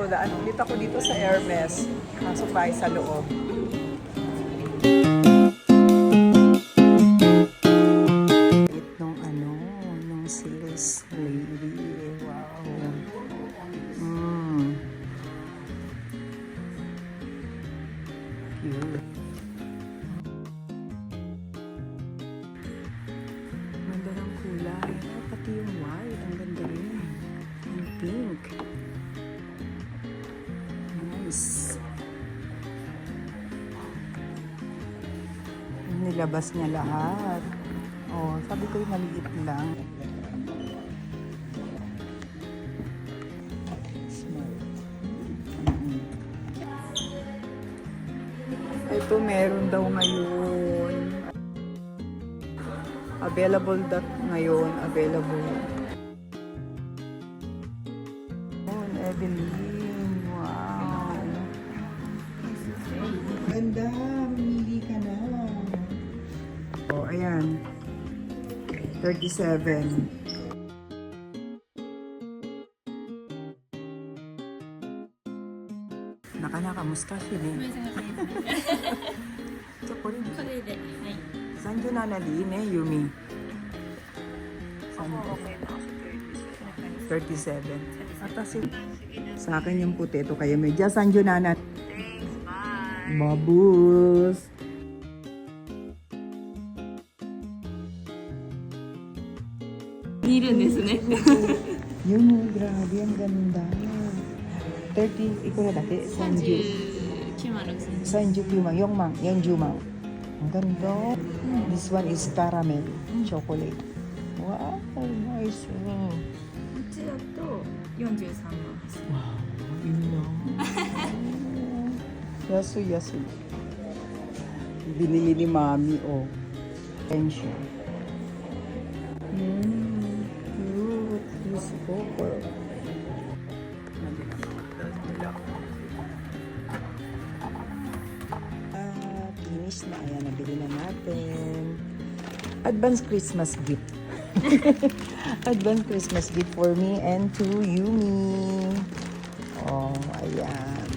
daan ulit ako dito sa Hermes. Pasok tayo sa loob. Nung nung sales lady. Wow. Cute. Ganda ng kulay. Pati yung white. Ang ganda rin. Yung pink. Nice. Nilabas niya lahat. Oh, sabi ko yung maliit lang. Smart. Ito meron daw ngayon. Available ngayon. Available. Oh, Evelyn. Wow. Ganda. Mamili ka na. Oh, ayan. 37. Kamusta siya eh? じゃあこれで。これで。はい。37でいいね、ユミ。37. Atasi. Sa akin yung puti. Ito kayo may. Diyan, 37. Thanks, bye. Babus. Yun, grabe, ang ganda. 30, ikaw na dati? 39万、4万、40万。Ang ganda. This one is caramel chocolate. Wow, nice. こっちだと43万8000円。 Wow, yun na. Yasu, yasu. Binili ni Mami, oh. Pension. Cute. This cover. Finish na. Ayan, nabili na natin. Advance Christmas gift. Advance Christmas gift for me and to Yumi. Oh, ayan.